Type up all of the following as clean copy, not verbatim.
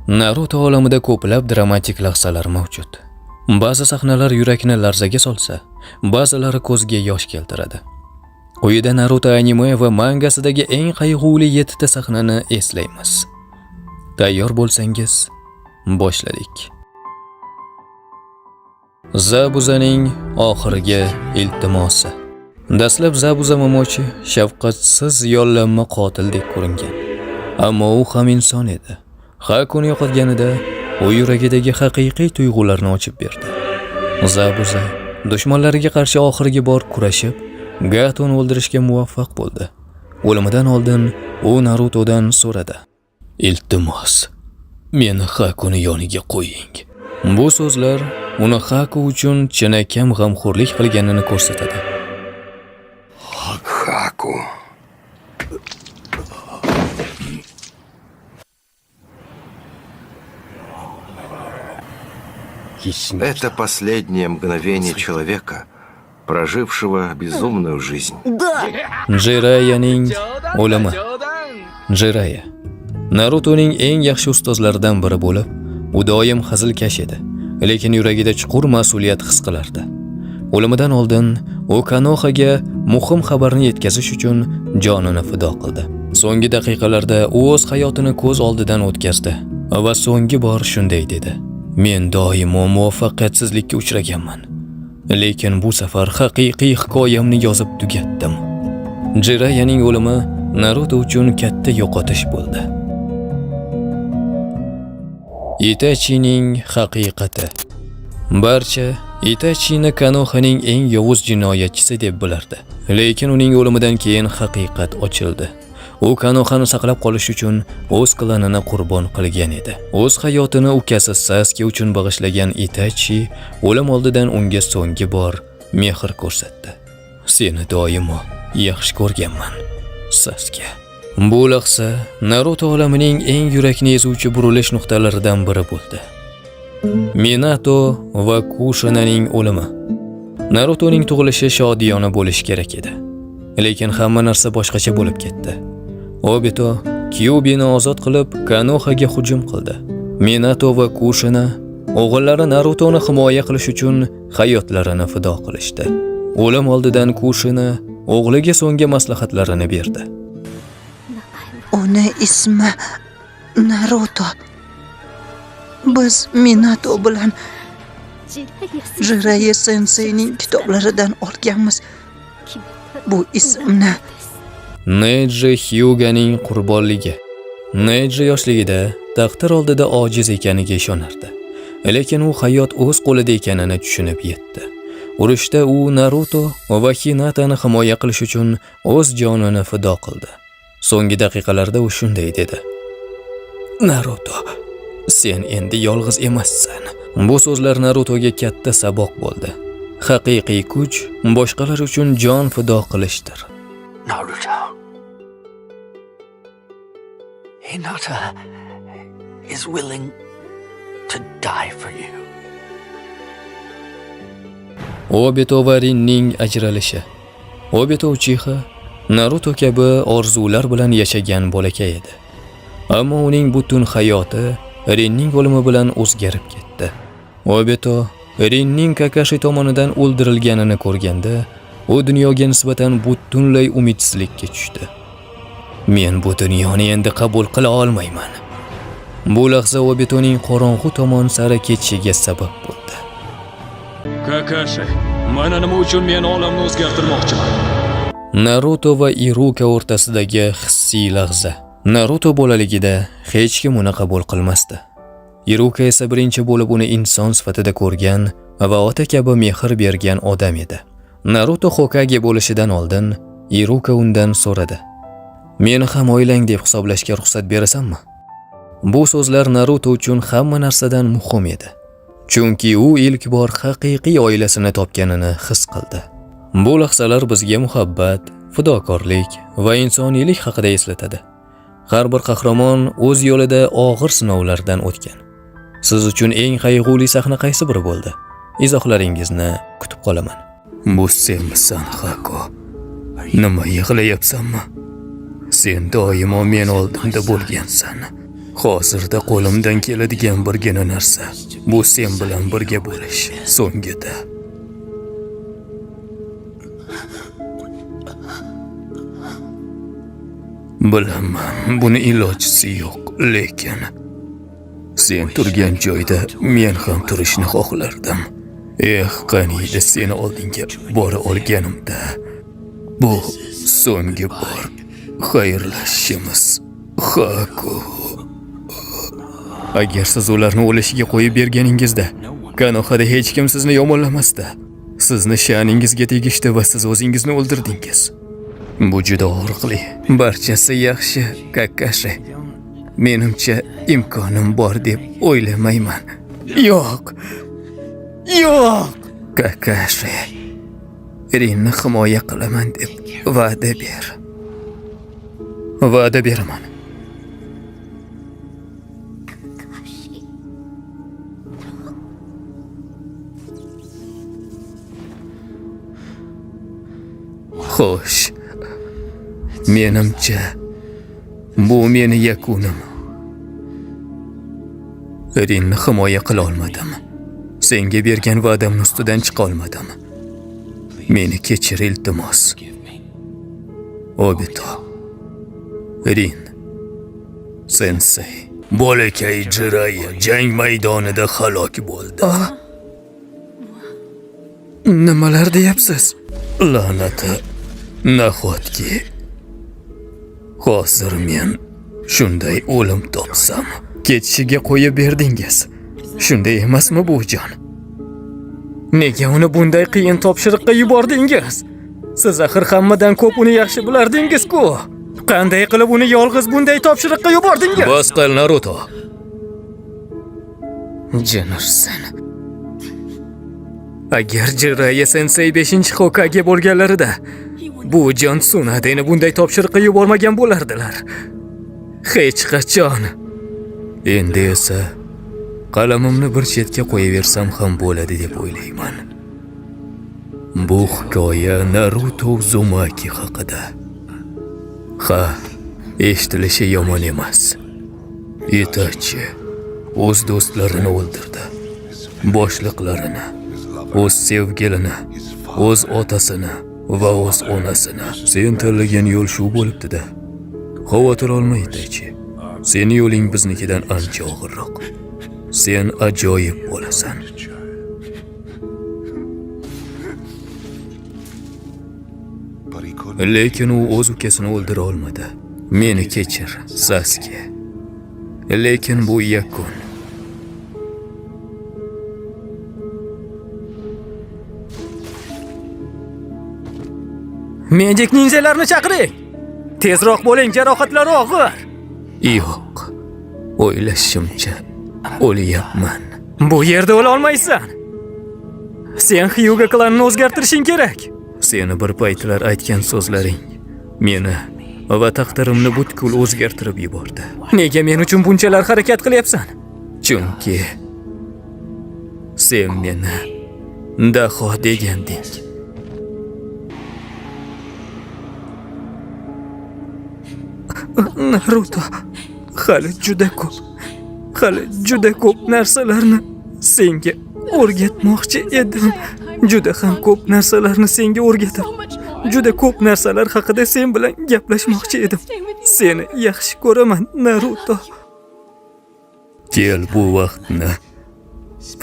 Naruto olamida ko'plab dramatik lahzalar mavjud. Ba'zi sahnalar yurakni larzaga solsa, ba'zilari ko'zga yosh keltiradi. Quyida Naruto anime va mangasidagi eng qayg'uli 7 ta sahnani eslaymiz. Tayyor bo'lsangiz, boshladik. Zabuzaning oxirgi iltimosi. Dastlab Zabuza Momochi shafqatsiz yollanma qotildek ko'ringan. Ammo u ham inson edi. Hakuni yo'qotganida u yuragidagi haqiqiy tuyg'ularni ochib berdi. Zabuza dushmanlariga qarshi oxirgi bor kurashib, Gatoni o'ldirishga muvaffaq bo'ldi. O'limidan oldin u Narutodan so'radi: "Iltimos, meni Hakuni yoniga qo'ying." Bu so'zlar uni Haku uchun chinakam g'amxo'rlik qilganini ko'rsatadi. Хаку. Это последнее мгновение человека, прожившего безумную жизнь. Jirayaning o'limi. Jiraya Narutoning eng yaxshi ustozlaridan biri bo'lib, u doim hazilkash edi, lekin yuragida chuqur mas'uliyat his qilardi. O'limidan oldin u Konohaga muhim xabarni yetkazish uchun jonini fido qildi. So'nggi daqiqalarda u o'z hayotini ko'z oldidan o'tkazdi va so'nggi bor shunday dedi: "Men doimo muvaffaqiyatsizlikka uchraganman, lekin bu safar haqiqiy hikoyamni yozib tugatdim." Jirayaning o'limi Naruto uchun katta yo'qotish bo'ldi. Itachining haqiqati. Barcha Itachini Konohaning eng yovuz jinoyatchisi deb bilardi, lekin uning o'limidan keyin haqiqat ochildi. U Konohani saqlab qolish uchun o'z klanini qurbon qilgan edi. O'z hayotini ukasi Sasuke uchun bag'ishlagan Itachi o'lim oldidan unga so'nggi bor mehr ko'rsatdi. "Seni doimo yaxshi ko'rganman, Sasuke." Bu lahza Naruto olamining eng yurakni ezuvchi burilish nuqtalaridan biri bo'ldi. Minato va Kushinaning o'limi. Narutoning tug'ilishi shodiyona bo'lish kerak edi, lekin hamma narsa boshqacha bo'lib ketdi. Obito Kyubini ozod qilib Konohaga hujum qildi. Minato va Kushina o'g'illari Narutoni himoya qilish uchun hayotlarini fido qilishdi. O'lim oldidan Kushina o'g'liga so'nggi maslahatlarini berdi. Uni ismi Naruto. Biz Minato bilan Jiraiya senseining kitoblaridan olganmiz. Bu ismni Neji Hyuganing qurbonligi. Neji yoshligida taqdir oldida ojiz ekaniga ishonardi, lekin u hayot o'z qo'lida ekanini tushunib yetdi. Urushda u Naruto va Hinatani himoya qilish uchun o'z jonini fido qildi. So'nggi daqiqalarda u shunday dedi: "Naruto, sen endi yolg'iz emassan." Bu so'zlar Narutoga katta saboq bo'ldi. Haqiqiy kuch boshqalar uchun jon fido qilishdir. Naruto. Hinata is willing to die for you. Obito va Rinning ajralishi. Obito Uchiha Naruto kabi orzular bilan yashagan bolakay edi. Ammo uning butun hayoti Rinning o'limi bilan o'zgarib ketdi. Obito Rinning Kakashi tomonidan o'ldirilganini ko'rganda, u dunyoga nisbatan butunlay umidsizlikka tushdi. "Men bu dunyoni endi qabul qila olmayman." Bu lahza Obitoning qorong'u tomon sari ketishiga sabab bo'ldi. Kakashi, mana nima uchun men olamni o'zgartirmoqchiman. Naruto va Iruka o'rtasidagi hissiy lahza. Naruto bolaligida hech kim uni qabul qilmasdi. Iruka esa birinchi bo'lib uni inson sifatida ko'rgan va ota kabi mehr bergan odam edi. Naruto Hokage bo'lishidan oldin Iruka undan so'radi: "Meni ham oilang deb hisoblashga ruxsat berasanmi?" Bu so'zlar Naruto uchun hamma narsadan muhim edi. Chunki u ilk bor haqiqiy oilasini topganini his qildi. Bu lahzalar bizga muhabbat, fidokorlik va insoniylik haqida eslatadi. Har bir qahramon o'z yo'lida og'ir sinovlardan o'tgan. Siz uchun eng qayg'uli sahna qaysi biri bo'ldi? Izohlaringizni kutib qolaman. Bu senmisan, Haku? Nima yig'layapsanmi? Sen doimo men oldimda bo'lgansan. Hozirda qo'limdan keladigan birgina narsa bu sen bilan birga bo'lish. So'ngida. Bilaman, buni ilojisi yo'q, lekin sen turgan joyda men ham turishni xohlardim. Qaniydi seni oldinga bora olganimda. Bu so'nggi bor xayrlashishimiz. Haku. Agar siz ularni o'lishiga qo'yib berganingizda, Kanohada hech kim sizni yomonlamasdi. Sizni sha'ningizga tegishdi va siz o'zingizni o'ldirdingiz. Bu juda og'riqli. Barchasi yaxshi, Kakashi. Menimcha imkonim bor deb o'ylamayman. Yo'q. Yo'q. Kakashi. Rinni himoya qilaman deb va'da ber. Va'da beraman. Xo'sh. Menimcha bu meni yakunim. Rinni himoya qila olmadim. Senga bergan va'damning ustidan chiqa olmadim. Meni kechir iltimos. Obito. Rin. Sensei. Bolakay Jiraiya jang maydonida halok bo'ldi. Nimalar deyapsiz? La'nati. Nahotki hozir men shunday o'lim topsam, ketishiga qo'yib berdingiz. Shunday emasmi buvijon? Nega uni bunday qiyin topshiriqqa yubordingiz? Siz axir hammadan ko'p uni yaxshi bilardingiz-ku. Qanday qilib uni yolg'iz bunday topshiriqqa yubordingiz? Bas qil, Naruto. Jinirsan. Agar Jiraiya sensei 5-Hokage bo'lganlarida bu jon Tsunadeni bunday topshiriqqa yubormagan bo'lardilar. Hech qachon. Endi esa qalamimni bir chetga qo'yaversam ham bo'ladi deb o'ylayman. Bu hikoya Naruto Uzumaki haqida. Ha, eshitilishi yomon emas. Itachi o'z do'stlarini o'ldirdi. Boshliqlarini, o'z sevgilini, o'z otasini va o'z onasini. Sen tanlagan yo'l shu bo'libdi-da. Xavotir olma Itachi. Sening yo'ling biznikidan ancha og'irroq. Sen ajoyib bo'lasan. Lekin u o'z ukasini o'ldira olmadi. Meni kechir, Sasuke. Lekin bu yakun. Medik ninjalarni chaqiring. Tezroq bo'ling, jarohatlari og'ir. Yo'q. O'ylashimcha o'lyapman. Bu yerda o'la olmaysan. Sen Hyuga klanini o'zgartirishing kerak. Seni bir paytlar aytgan so'zlaring meni va taqdirimni butkul o'zgartirib yubordi. Nega men uchun bunchalar harakat qilyapsan? Chunki sen meni daho deganding. Naruto, hali juda ko'p narsalarni senga o'rgatmoqchi edim. Juda ham ko'p narsalarni senga o'rgatib, juda ko'p narsalar haqida sen bilan gaplashmoqchi edim. Seni yaxshi ko'raman, Naruto. Kel bu vaqtni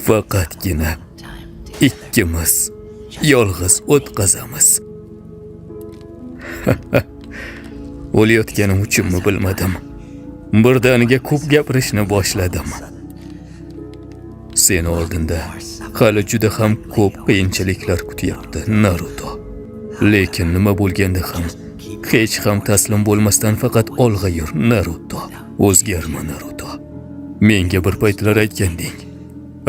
faqatgina ikkimiz yolg'iz o'tkazamiz. O'layotganim uchunmi bilmadim. Birdaniga ko'p gapirishni boshladim. Seni oldinda hali juda ham ko'p qiyinchiliklar kutyapti, Naruto. Lekin nima bo'lganda ham hech ham taslim bo'lmasdan faqat olg'a yur, Naruto. O'zgarma, Naruto. Menga bir paytlar aytganding.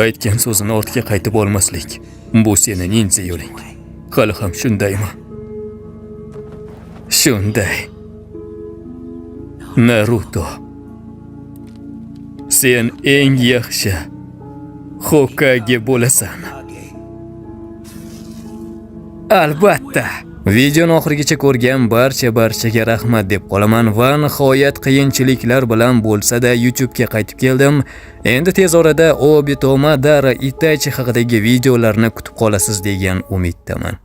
Aytgan so'zini ortga qaytib olmaslik. Bu sening ninja yo'ling. Hali ham shundaymi? Shunday. Naruto. Sen eng yaxshi Hokage bo'lasan. Albatta. Videoni oxirigacha ko'rgan barchaga rahmat deb qolaman va nihoyat qiyinchiliklar bilan bo'lsa-da YouTube'ga qaytib keldim. Endi tez orada Obito Madara Itachi haqidagi videolarni kutib qolasiz degan umiddaman.